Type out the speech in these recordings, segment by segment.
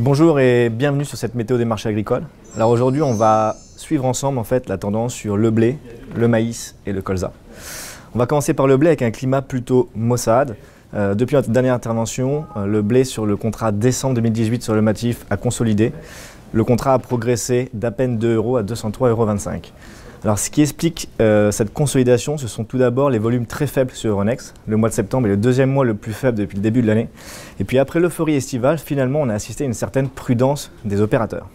Bonjour et bienvenue sur cette météo des marchés agricoles. Alors aujourd'hui, on va suivre ensemble la tendance sur le blé, le maïs et le colza. On va commencer par le blé avec un climat plutôt maussade. Depuis notre dernière intervention, le blé sur le contrat décembre 2018 sur le matif a consolidé. Le contrat a progressé d'à peine 2 € à 203,25 €. Alors, ce qui explique cette consolidation, ce sont tout d'abord les volumes très faibles sur Euronext. Le mois de septembre est le deuxième mois le plus faible depuis le début de l'année. Et puis après l'euphorie estivale, finalement, on a assisté à une certaine prudence des opérateurs.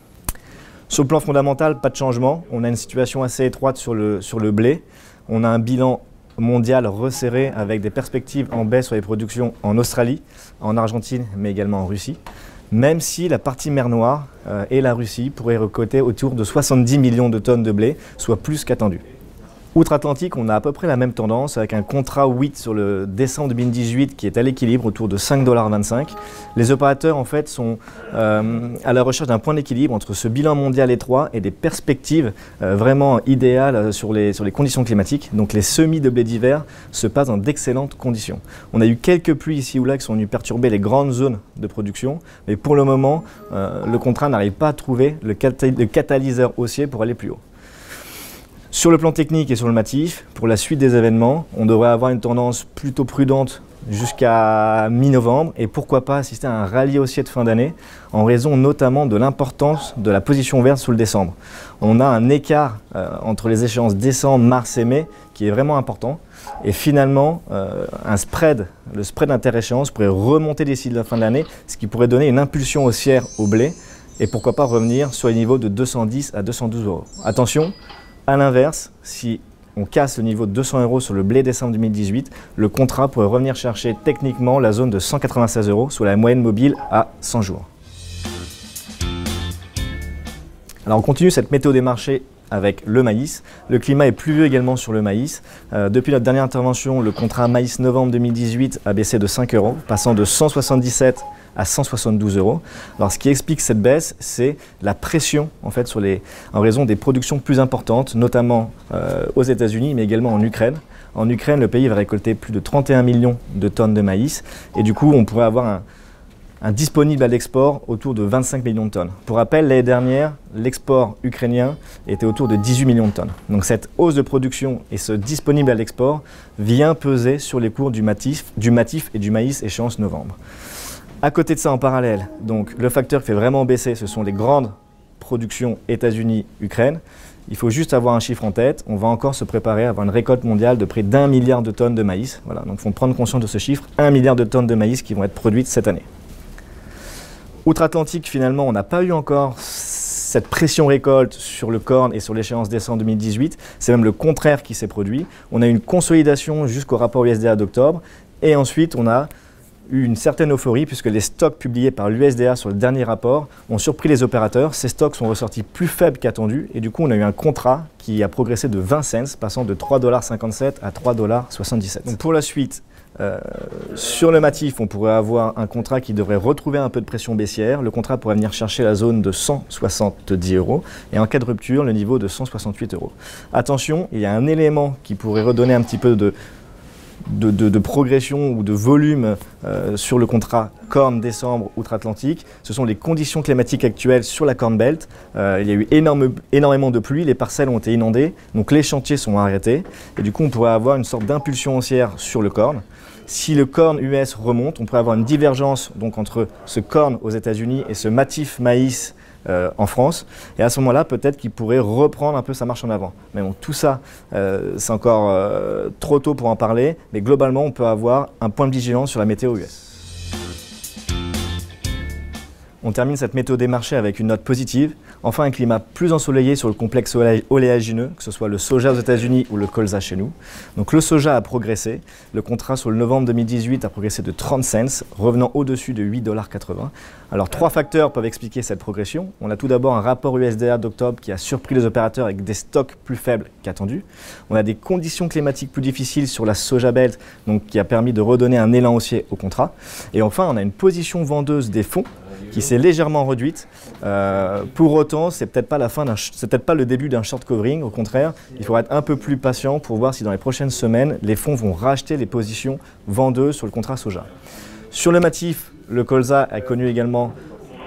Sur le plan fondamental, pas de changement. On a une situation assez étroite sur le blé. On a un bilan mondial resserré avec des perspectives en baisse sur les productions en Australie, en Argentine, mais également en Russie. Même si la partie mer Noire et la Russie pourraient récolter autour de 70 millions de tonnes de blé, soit plus qu'attendu. Outre-Atlantique, on a à peu près la même tendance avec un contrat 8 sur le décembre 2018 qui est à l'équilibre autour de 5,25 $. Les opérateurs en fait sont à la recherche d'un point d'équilibre entre ce bilan mondial étroit et des perspectives vraiment idéales sur les conditions climatiques. Donc les semis de blé d'hiver se passent dans d'excellentes conditions. On a eu quelques pluies ici ou là qui sont venues perturber les grandes zones de production, mais pour le moment, le contrat n'arrive pas à trouver le catalyseur haussier pour aller plus haut. Sur le plan technique et sur le matif, pour la suite des événements, on devrait avoir une tendance plutôt prudente jusqu'à mi-novembre et pourquoi pas assister à un rallye haussier de fin d'année en raison notamment de l'importance de la position verte sous le décembre. On a un écart entre les échéances décembre, mars et mai qui est vraiment important et finalement le spread inter-échéance pourrait remonter d'ici la fin de l'année, ce qui pourrait donner une impulsion haussière au blé et pourquoi pas revenir sur les niveaux de 210 à 212 €. Attention, à l'inverse, si on casse le niveau de 200 € sur le blé décembre 2018, le contrat pourrait revenir chercher techniquement la zone de 196 €, soit la moyenne mobile à 100 jours. Alors on continue cette météo des marchés avec le maïs. Le climat est pluvieux également sur le maïs. Depuis notre dernière intervention, le contrat maïs novembre 2018 a baissé de 5 €, passant de 177 à 172 €. Alors ce qui explique cette baisse, c'est la pression en fait en raison des productions plus importantes, notamment aux États-Unis, mais également en Ukraine. En Ukraine, le pays va récolter plus de 31 millions de tonnes de maïs et du coup, on pourrait avoir un disponible à l'export autour de 25 millions de tonnes. Pour rappel, l'année dernière, l'export ukrainien était autour de 18 millions de tonnes. Donc cette hausse de production et ce disponible à l'export vient peser sur les cours du matif et du maïs échéance novembre. À côté de ça, en parallèle, donc, le facteur qui fait vraiment baisser, ce sont les grandes productions États-Unis-Ukraine. Il faut juste avoir un chiffre en tête. On va encore se préparer à avoir une récolte mondiale de près d'1 milliard de tonnes de maïs. Voilà, donc il faut prendre conscience de ce chiffre, 1 milliard de tonnes de maïs qui vont être produites cette année. Outre-Atlantique, finalement, on n'a pas eu encore cette pression récolte sur le corn et sur l'échéance décembre 2018. C'est même le contraire qui s'est produit. On a eu une consolidation jusqu'au rapport USDA d'octobre. Et ensuite, on a eu une certaine euphorie puisque les stocks publiés par l'USDA sur le dernier rapport ont surpris les opérateurs. Ces stocks sont ressortis plus faibles qu'attendus et du coup on a eu un contrat qui a progressé de 20 cents passant de 3,57 $ à 3,77 $. Donc pour la suite, sur le matif, on pourrait avoir un contrat qui devrait retrouver un peu de pression baissière. Le contrat pourrait venir chercher la zone de 170 € et en cas de rupture, le niveau de 168 €. Attention, il y a un élément qui pourrait redonner un petit peu de progression ou de volume sur le contrat corn décembre outre-Atlantique. Ce sont les conditions climatiques actuelles sur la Corn Belt. Il y a eu énormément de pluie, les parcelles ont été inondées, donc les chantiers sont arrêtés et du coup on pourrait avoir une sorte d'impulsion haussière sur le corn. Si le corn US remonte, on pourrait avoir une divergence donc, entre ce corn aux États-Unis et ce matif maïs en France, et à ce moment-là, peut-être qu'il pourrait reprendre un peu sa marche en avant. Mais bon, tout ça, c'est encore trop tôt pour en parler, mais globalement, on peut avoir un point de vigilance sur la météo US. On termine cette météo des marchés avec une note positive. Enfin, un climat plus ensoleillé sur le complexe oléagineux, que ce soit le soja aux États-Unis ou le colza chez nous. Donc le soja a progressé. Le contrat sur le novembre 2018 a progressé de 30 cents, revenant au-dessus de 8,80 $. Alors trois facteurs peuvent expliquer cette progression. On a tout d'abord un rapport USDA d'octobre qui a surpris les opérateurs avec des stocks plus faibles qu'attendus. On a des conditions climatiques plus difficiles sur la soja belt, donc qui a permis de redonner un élan haussier au contrat. Et enfin, on a une position vendeuse des fonds qui s'est légèrement réduite. Pour autant, c'est peut-être pas le début d'un short covering. Au contraire, il faudra être un peu plus patient pour voir si dans les prochaines semaines, les fonds vont racheter les positions vendeuses sur le contrat soja. Sur le matif, le colza a connu également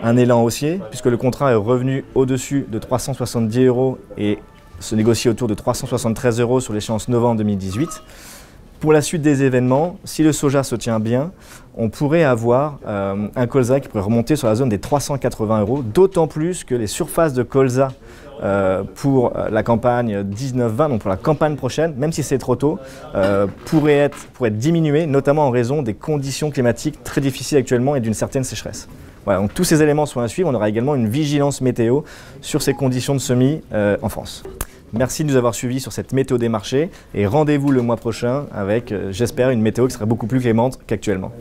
un élan haussier, puisque le contrat est revenu au-dessus de 370 € et se négocie autour de 373 € sur l'échéance novembre 2018. Pour la suite des événements, si le soja se tient bien, on pourrait avoir un colza qui pourrait remonter sur la zone des 380 €, d'autant plus que les surfaces de colza pour la campagne 19-20, donc pour la campagne prochaine, même si c'est trop tôt, pourraient être diminuées, notamment en raison des conditions climatiques très difficiles actuellement et d'une certaine sécheresse. Voilà, donc tous ces éléments sont à suivre. On aura également une vigilance météo sur ces conditions de semis en France. Merci de nous avoir suivis sur cette météo des marchés et rendez-vous le mois prochain avec, j'espère, une météo qui sera beaucoup plus clémente qu'actuellement.